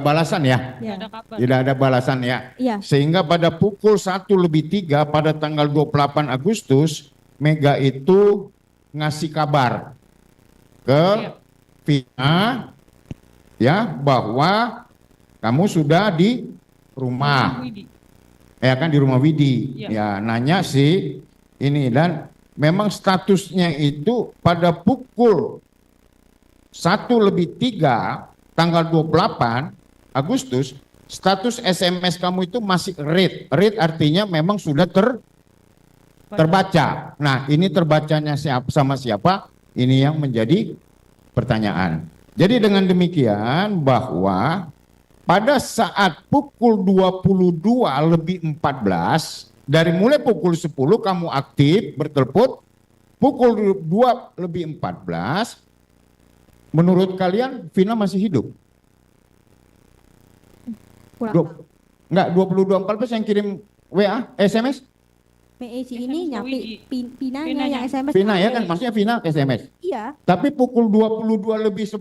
balasan ya. Ya. Ada kabar. Tidak ada balasan ya. Iya. Sehingga pada pukul 1:03 pada tanggal 28 Agustus Mega itu ngasih kabar ke Vina ya bahwa kamu sudah di rumah. Widi. Ya kan di rumah Widi. Iya. Ya nanya sih ini dan memang statusnya itu pada pukul 1:03 tanggal 28 Agustus status SMS kamu itu masih read. Read artinya memang sudah terbaca. Nah, ini terbacanya sama siapa? Ini yang menjadi pertanyaan. Jadi dengan demikian bahwa pada saat pukul 22:14 dari mulai pukul 10 kamu aktif bertelepon, pukul 2:14 menurut kalian Vina masih hidup? Kurang. Enggak, 22:14 yang kirim WA, SMS? Si ini nyampe Pinanya Pinanya. yang SMS. Vina ya kan, maksudnya Vina SMS. Iya, Tapi pukul 22:10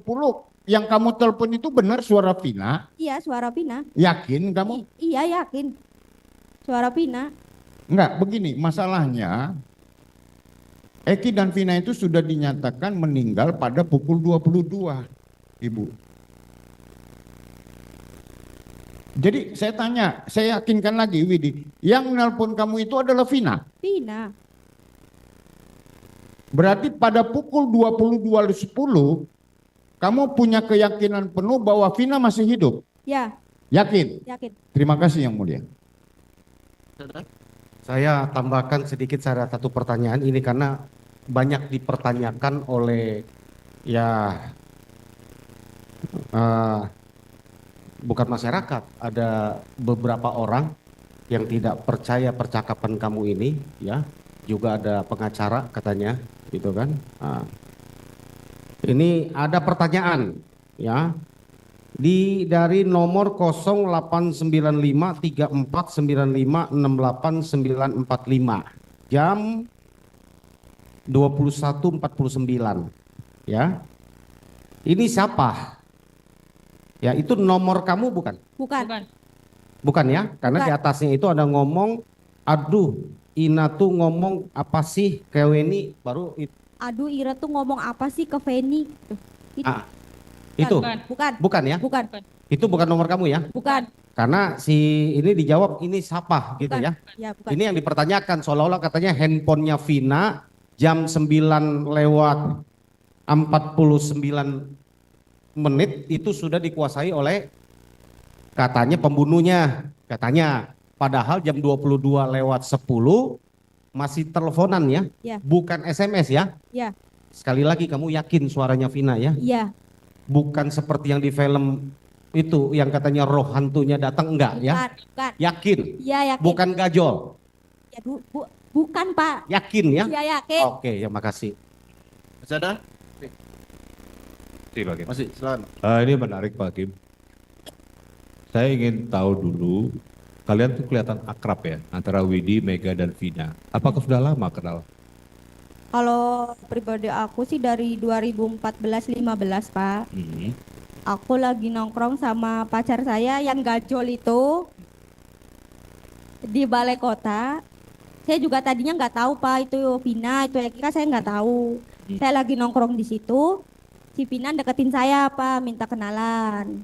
yang kamu telepon itu benar suara Vina? iya suara Pina. Yakin kamu? Iya yakin. Suara Pina. Enggak, begini masalahnya. Eki dan Vina itu sudah dinyatakan meninggal pada pukul 22, Ibu. Jadi saya tanya, saya yakinkan lagi Widi, yang nelpon kamu itu adalah Vina. Pina. Berarti pada pukul 22:10 kamu punya keyakinan penuh bahwa Vina masih hidup. Ya, Yakin? yakin. Terima kasih Yang Mulia. Saya tambahkan sedikit saya ada satu pertanyaan ini karena banyak dipertanyakan oleh ya bukan masyarakat, ada beberapa orang yang tidak percaya percakapan kamu ini ya, juga ada pengacara katanya gitu kan. Nah, ini ada pertanyaan ya dari nomor 089534956845 jam 21:49 ya. Ini siapa? Ya, itu nomor kamu bukan? Bukan. Bukan. Bukan ya? Karena Bukan. di atasnya itu ada ngomong, aduh, Ina tuh ngomong apa sih ke Weni baru Aduh, Ira tuh ngomong apa sih ke Feni? Itu. Ah, itu. Bukan. Bukan. Bukan ya? Bukan. Itu bukan nomor kamu ya? Bukan. Karena si ini dijawab ini siapa gitu Bukan. ya. Ya, bukan. Ini yang dipertanyakan seolah-olah katanya handphonenya Vina jam 9:49 itu sudah dikuasai oleh katanya pembunuhnya, katanya. Padahal jam 22:10 masih teleponan ya, Ya. bukan SMS ya. Ya. Sekali lagi kamu yakin suaranya Vina ya? Iya. Bukan seperti yang di film itu yang katanya roh hantunya datang enggak ya? Bukan. Bukan. Yakin? Iya, yakin. Bukan gajol? Ya, bukan, Pak. Yakin ya? Iya, yakin. Oke, ya makasih. Masih ada? Terima kasih. Masih, silakan. Ini menarik Pak Hakim. Saya ingin tahu dulu, kalian tuh kelihatan akrab ya antara Widi, Mega dan Vina. Apakah sudah lama kenal? Kalau pribadi aku sih dari 2014-15, Pak. Hmm. Aku lagi nongkrong sama pacar saya yang gajol itu di balai kota. Saya juga tadinya nggak tahu Pak itu Vina, itu Eka, saya nggak tahu. Saya lagi nongkrong di situ, si Vina deketin saya Pak, minta kenalan.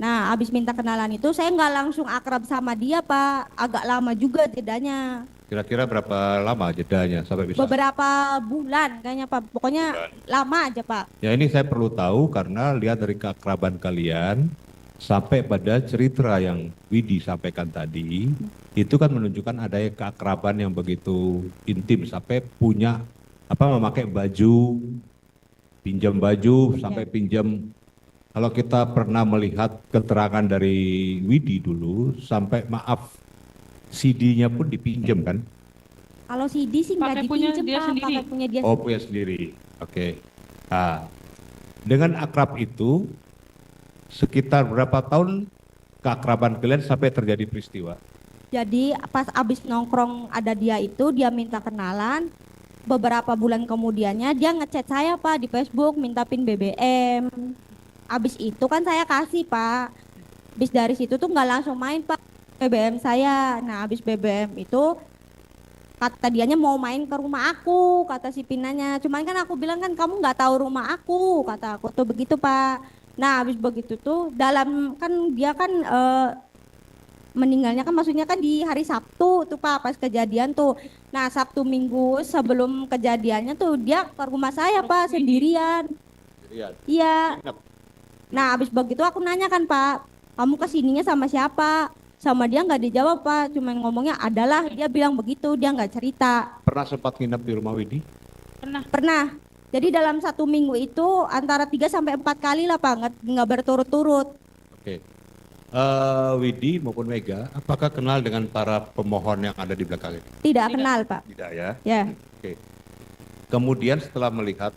Nah, abis minta kenalan itu saya nggak langsung akrab sama dia Pak, agak lama juga jedanya. Kira-kira berapa lama jedanya sampai bisa? Beberapa bulan kayaknya Pak, pokoknya lama aja Pak. Ya ini saya perlu tahu karena lihat dari keakraban kalian sampai pada cerita yang Widi sampaikan tadi, itu kan menunjukkan adanya keakraban yang begitu intim sampai punya memakai baju, pinjam baju sampai pinjam. Kalau kita pernah melihat keterangan dari Widi dulu sampai maaf CD-nya pun dipinjam kan? Kalau CD sih Pakai nggak punya dipinjem dia Pak, sendiri. pakai punya dia. Oh punya sendiri, oke. Nah, dengan akrab itu sekitar berapa tahun keakraban kalian sampai terjadi peristiwa? Jadi pas abis nongkrong ada dia itu, dia minta kenalan. Beberapa bulan kemudiannya dia ngechat saya Pak di Facebook, minta pin BBM. Abis itu kan saya kasih Pak. Abis dari situ tuh nggak langsung main Pak BBM saya. Nah abis BBM itu kata dianya mau main ke rumah aku, kata si Pinanya. Cuman kan aku bilang kan kamu nggak tahu rumah aku, kata aku tuh begitu Pak. Nah abis begitu tuh dalam kan dia kan meninggalnya kan maksudnya kan di hari Sabtu tuh Pak pas kejadian tuh. Nah Sabtu Minggu sebelum kejadiannya tuh dia ke rumah saya Pak sendirian. Iya. Nah abis begitu aku nanya kan Pak, kamu kesininya sama siapa? Sama dia nggak dijawab Pak, cuma ngomongnya adalah, dia bilang begitu, dia nggak cerita. Pernah sempat nginep di rumah Widi? Pernah. Pernah Jadi dalam 1 minggu itu antara 3 sampai 4 kali lah Pak, nggak berturut-turut. Oke. Widi maupun Mega, apakah kenal dengan para pemohon yang ada di belakang ini? Tidak kenal Pak. Tidak ya. Ya. Oke. Kemudian setelah melihat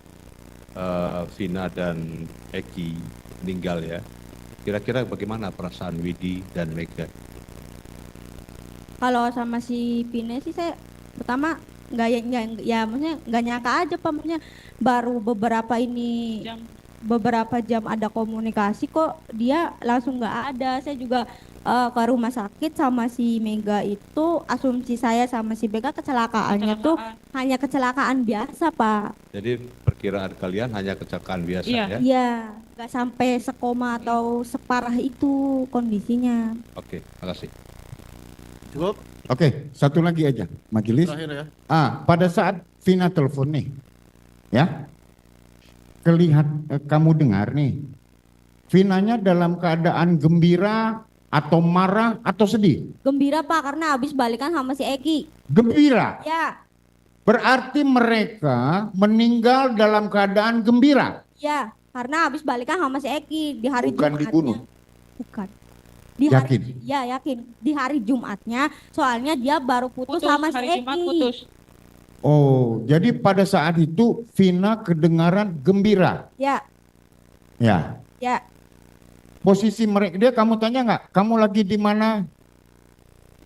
Vina dan Eki meninggal ya, kira-kira bagaimana perasaan Widi dan Mega? Kalau sama si Pine sih saya pertama nggak maksudnya nggak nyangka aja Pak, maksudnya baru beberapa jam ada komunikasi kok dia langsung nggak ada. Saya juga ke rumah sakit sama si Mega itu, asumsi saya sama si Mega kecelakaannya tuh hanya kecelakaan biasa Pak. Jadi perkiraan kalian hanya kecelakaan biasa Iya. ya? Iya, nggak sampai sekoma atau separah itu kondisinya. Oke, makasih. Cukup. Oke, satu lagi aja, majelis. Terakhir ya. Pada saat Vina telepon nih, ya, kamu dengar nih, Vinanya dalam keadaan gembira atau marah atau sedih? Gembira Pak karena habis balikan sama si Eki. Gembira. Ya, Berarti mereka meninggal dalam keadaan gembira. ya, karena habis balikan sama si Eki di hari Bukan Jumatnya. dibunuh. Bukan. Di Yakin? Ya yakin. Di hari Jumatnya, soalnya dia baru putus sama si hari Jumat Eki. putus. Oh, jadi pada saat itu Vina kedengaran gembira. Ya, Ya. ya. Posisi mereka, dia kamu tanya nggak? Kamu lagi di mana?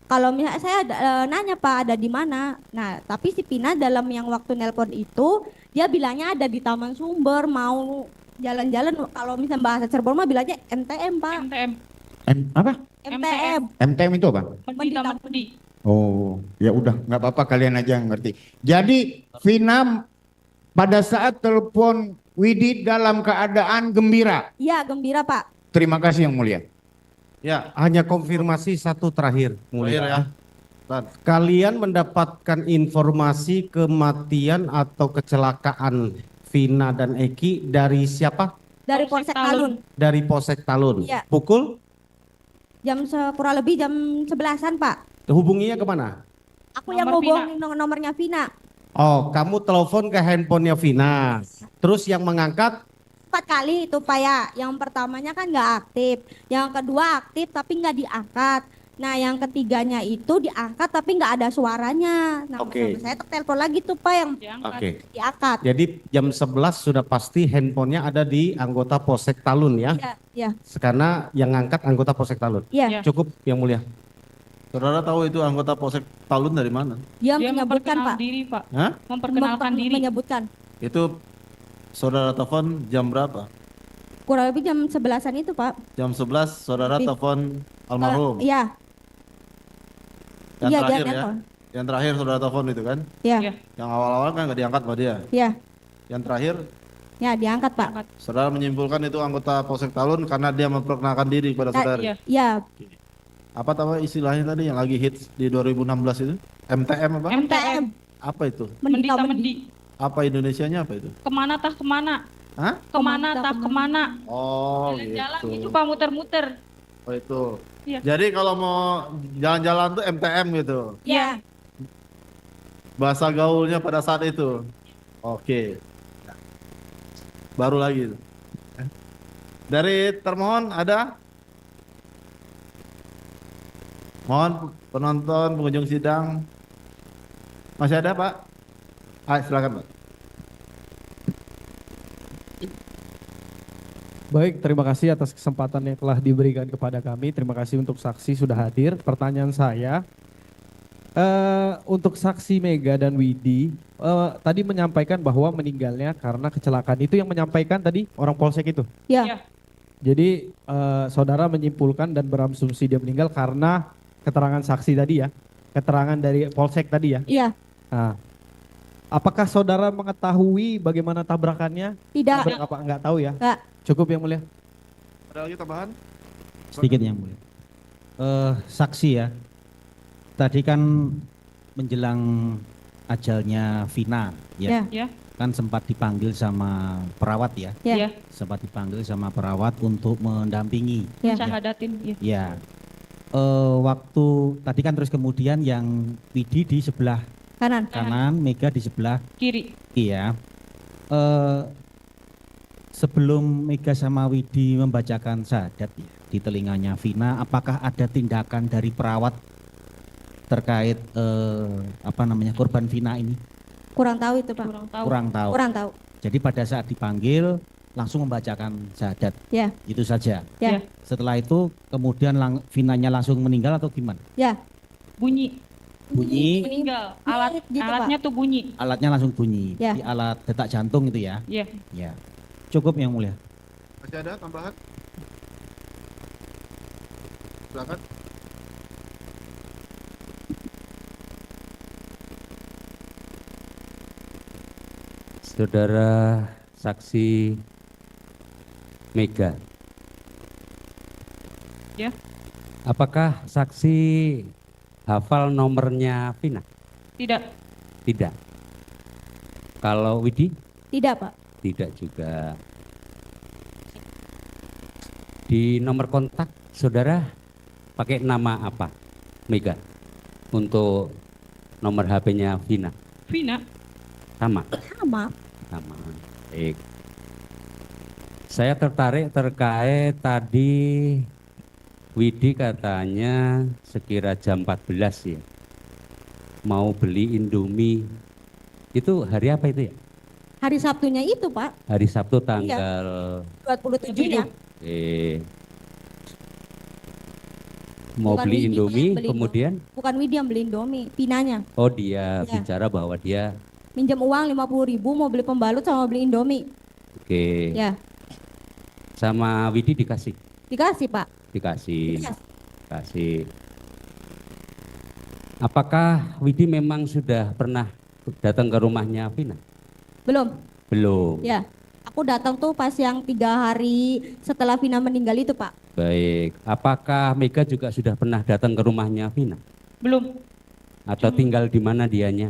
Kalau misalnya saya nanya Pak ada di mana. Nah, tapi si Pina dalam yang waktu nelpon itu dia bilangnya ada di Taman Sumber mau jalan-jalan. Kalau misalnya bahasa Cirebon mah bilangnya MTM Pak. MTM. Apa? MTM. MTM itu apa? Mendi Taman Mendi. Oh, ya udah, nggak apa-apa, kalian aja yang ngerti. Jadi Vina pada saat telepon Widi dalam keadaan gembira. Iya, gembira Pak. Terima kasih yang mulia. Ya, Hanya konfirmasi satu terakhir, terakhir mulia. ya. Tan. Kalian mendapatkan informasi kematian atau kecelakaan Vina dan Eki dari siapa? Dari Polsek Talun. Dari Polsek Talun. Iya. Pukul? Kurang lebih jam 11-an Pak. Hubunginya kemana? Aku yang Nomor ngobongin nomornya Vina. Oh, kamu telepon ke handphonenya Vina. Terus yang mengangkat 4 kali itu Pak ya. Yang pertamanya kan nggak aktif. Yang kedua aktif tapi nggak diangkat. Nah yang ketiganya itu diangkat tapi nggak ada suaranya. Nah Oke. saya telepon lagi tuh Pak yang Diangkat. Oke. diangkat. Jadi jam 11 sudah pasti handphonenya ada di anggota Polsek Talun ya. Iya, iya, Karena yang ngangkat anggota Polsek Talun. iya. Iya. Cukup yang mulia. Saudara tahu itu anggota Polsek Talun dari mana? Dia Dia menyebutkan memperkenalkan Pak. diri, Pak. Hah? Memperkenalkan diri. Menyebutkan. Itu saudara telepon jam berapa? Kurang lebih jam 11-an itu Pak. Jam 11 saudara Lebih. telepon almarhum. Iya, Yang iya dia terakhir ya. nelpon. Yang terakhir saudara telepon itu kan? Iya, Iya. Yang awal-awal kan nggak diangkat sama dia. iya, Yang terakhir ya diangkat Pak. saudara menyimpulkan itu anggota Polsek Talun karena dia memperkenalkan diri kepada Nah, saudara. Iya. Iya, Apa nama istilahnya tadi yang lagi hits di 2016 itu? MTM apa? MTM. Apa itu? Mendi Mendita Mendi. Apa Indonesianya apa itu? Kemana tah kemana? Hah? Kemana tah kemana? Oh Jalan-jalan gitu. gitu Pak, muter-muter. Oh itu. Iya. Jadi kalau mau jalan-jalan tuh MTM gitu. Iya. Bahasa gaulnya pada saat itu. Oke. Baru lagi. Dari termohon ada? Mohon penonton, pengunjung sidang. Masih ada Pak? Silakan Pak. Baik, terima kasih atas kesempatan yang telah diberikan kepada kami. Terima kasih untuk saksi sudah hadir. Pertanyaan saya, untuk saksi Mega dan Widi, tadi menyampaikan bahwa meninggalnya karena kecelakaan. Itu yang menyampaikan tadi orang Polsek itu. Iya. Iya. Jadi saudara menyimpulkan dan berasumsi dia meninggal karena keterangan saksi tadi ya, keterangan dari Polsek tadi ya. Iya. Nah, apakah saudara mengetahui bagaimana tabrakannya? Tidak. Tabrak apa? Enggak tahu ya? Enggak. Cukup yang mulia. Ada lagi tambahan? Sedikit yang mulia. Saksi ya, tadi kan menjelang ajalnya Vina Iya. ya, Ya. kan sempat dipanggil sama perawat ya, Iya. Iya. sempat dipanggil sama perawat untuk mendampingi. Iya. Syahadatin. Iya. Ya, waktu tadi kan terus kemudian yang Widi di sebelah Kanan. kanan, Mega di sebelah Kiri. kiri ya. eh, sebelum Mega sama Widi membacakan syahadat ya, di telinganya Vina, apakah ada tindakan dari perawat terkait korban Vina ini? Kurang tahu itu Pak. Kurang tahu. Kurang tahu. Kurang tahu. Jadi pada saat dipanggil langsung membacakan syahadat. Ya. Itu saja. Ya. Setelah itu kemudian Vinanya langsung meninggal atau gimana? Ya. Bunyi. Bunyi, Meninggal. Gitu, Pak. Alatnya tuh bunyi. alatnya langsung bunyi. Ya. Di alat detak jantung itu ya. Iya. Ya. Cukup Yang Mulia. Masih ada tambahan? Silakan. Saudara saksi Mega. Ya. Apakah saksi hafal nomornya Vina? Tidak. Tidak. Kalau Widi? Tidak Pak. Tidak juga. Di nomor kontak saudara pakai nama apa? Mega. Untuk nomor HP-nya Vina. Vina. Sama. Sama. Sama. Baik. Saya tertarik terkait tadi Widi katanya sekira jam 14 ya. Mau beli Indomie. Itu hari apa itu ya? Hari Sabtunya itu Pak. Hari Sabtu tanggal 27-nya. Mau Bukan beli Widi Indomie yang beli kemudian Bukan Widi yang beli Indomie, Pinanya. oh dia Ya. bicara bahwa dia Minjam uang 50.000 mau beli pembalut sama beli Indomie. oke. Ya. Sama Widi dikasih. Dikasih Pak. Dikasih. Yes. Kasih. Apakah Widi memang sudah pernah datang ke rumahnya Vina? Belum. Belum. Ya. Aku datang tuh pas yang 3 hari setelah Vina meninggal itu Pak. Baik. Apakah Mega juga sudah pernah datang ke rumahnya Vina? Belum. Atau tinggal di mana dianya?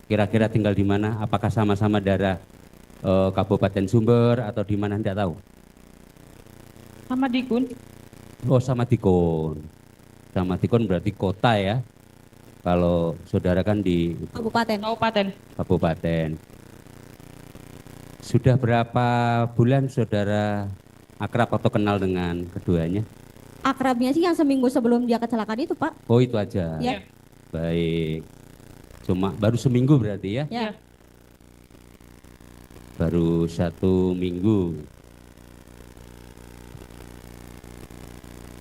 Kira-kira tinggal di mana? Apakah sama-sama daerah Kabupaten Sumber atau di mana? Tidak tahu. Sama Dikun. Oh sama Tikon. Sama Tikon berarti kota ya. Kalau saudara kan di Kabupaten. Kabupaten. kabupaten. Sudah berapa bulan saudara akrab atau kenal dengan keduanya? Akrabnya sih yang seminggu sebelum dia kecelakaan itu Pak. Oh itu aja. Ya. Baik. Cuma baru seminggu berarti ya? Ya. Baru 1 minggu.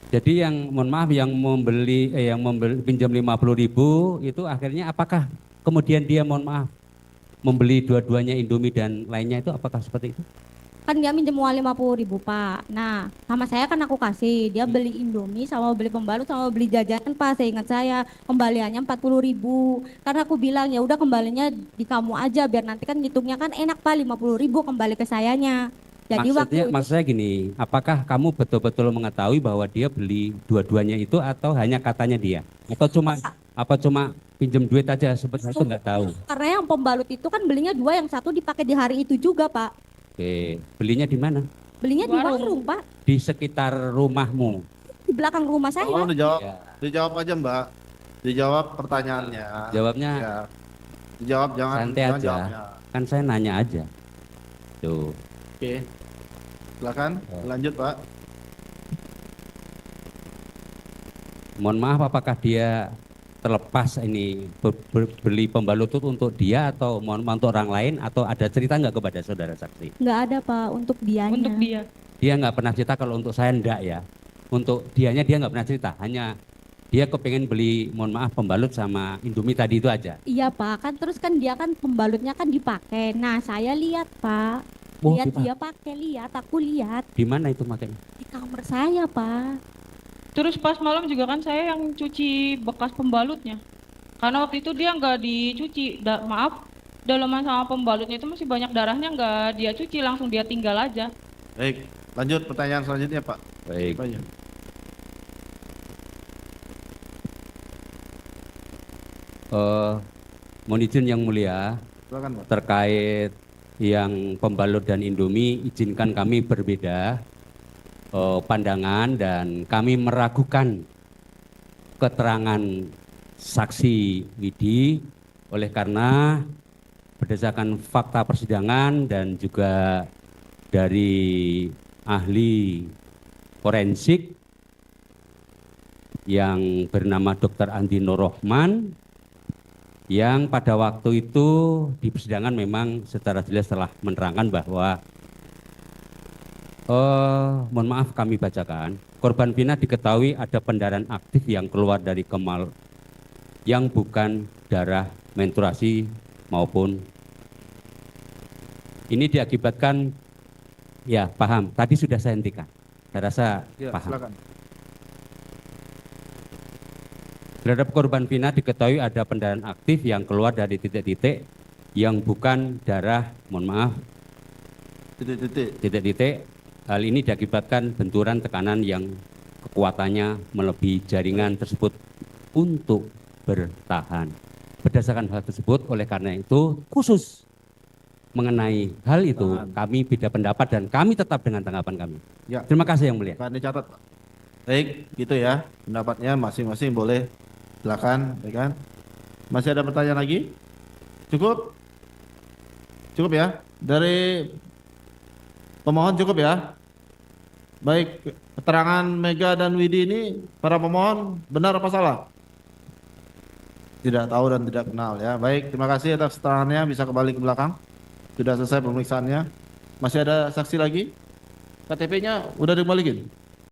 Jadi yang mohon maaf yang membeli pinjam 50.000 itu akhirnya apakah kemudian dia mohon maaf membeli dua-duanya Indomie dan lainnya itu apakah seperti itu? Kan dia minjem uang 50.000 Pak. Nah, sama saya kan aku kasih. Dia beli Indomie sama beli pembalut sama beli jajanan Pak. Saya ingat saya kembaliannya 40.000. Karena aku bilang ya udah kembalinya di kamu aja biar nanti kan ngitungnya kan enak Pak 50.000 kembali ke sayanya. Jadi Maksudnya gini, apakah kamu betul-betul mengetahui bahwa dia beli dua-duanya itu atau hanya katanya dia? Atau cuma pinjam duit aja seperti itu nggak tahu? karena yang pembalut itu kan belinya 2, yang satu dipakai di hari itu juga Pak. Oke, belinya di mana? Belinya di Warung. warung Pak. Di sekitar rumahmu. Di belakang rumah saya. Tolong dijawab, Ya. dijawab aja Mbak. Dijawab pertanyaannya. Jawabnya Ya. Dijawab jangan santai jangan aja. jawabnya. Kan saya nanya aja. Tuh. Oke. Silakan lanjut Pak. Mohon maaf apakah dia terlepas ini beli pembalut itu untuk dia atau mohon maaf untuk orang lain atau ada cerita nggak kepada saudara saksi? Nggak ada Pak untuk dianya. Untuk dia. Dia nggak pernah cerita kalau untuk saya enggak ya. Untuk dianya dia nggak pernah cerita, hanya dia kepengen beli mohon maaf pembalut sama Indomie tadi itu aja. Iya Pak, kan terus kan dia kan pembalutnya kan dipakai. Nah saya lihat Pak, Oh, lihat dipakai. dia pakai, aku lihat Di mana itu makanya? di kamar saya Pak. Terus pas malam juga kan saya yang cuci bekas pembalutnya. Karena waktu itu dia nggak dicuci. Maaf, dalaman sama pembalutnya itu masih banyak darahnya, nggak dia cuci, langsung dia tinggal aja. Baik, lanjut pertanyaan selanjutnya Pak. Baik. Apa aja? Mohon izin yang mulia Silakan Pak. terkait yang pembalut dan Indomie, izinkan kami berbeda pandangan dan kami meragukan keterangan saksi Widi oleh karena berdasarkan fakta persidangan dan juga dari ahli forensik yang bernama Dr. Andi Nurrohman, yang pada waktu itu di persidangan memang secara jelas telah menerangkan bahwa mohon maaf kami bacakan, korban Vina diketahui ada pendarahan aktif yang keluar dari kemal yang bukan darah menstruasi maupun ini diakibatkan, ya paham, tadi sudah saya hentikan, saya rasa Ya, paham. silakan. Terhadap korban Vina diketahui ada pendarahan aktif yang keluar dari titik-titik yang bukan darah, mohon maaf, titik-titik. Hal ini diakibatkan benturan tekanan yang kekuatannya melebihi jaringan tersebut untuk bertahan. Berdasarkan hal tersebut, oleh karena itu khusus mengenai hal itu kami beda pendapat dan kami tetap dengan tanggapan kami. Ya. Terima kasih Yang Mulia. Akan dicatat, Pak. Baik, gitu ya. Pendapatnya masing-masing boleh. Silakan, ya kan? Masih ada pertanyaan lagi? Cukup? Cukup ya? Dari pemohon cukup ya? Baik, keterangan Mega dan Widi ini para pemohon benar apa salah? Tidak tahu dan tidak kenal ya. Baik, terima kasih atas keterangannya, bisa kembali ke belakang. Sudah selesai pemeriksaannya. Masih ada saksi lagi? KTP-nya udah dikembalikan?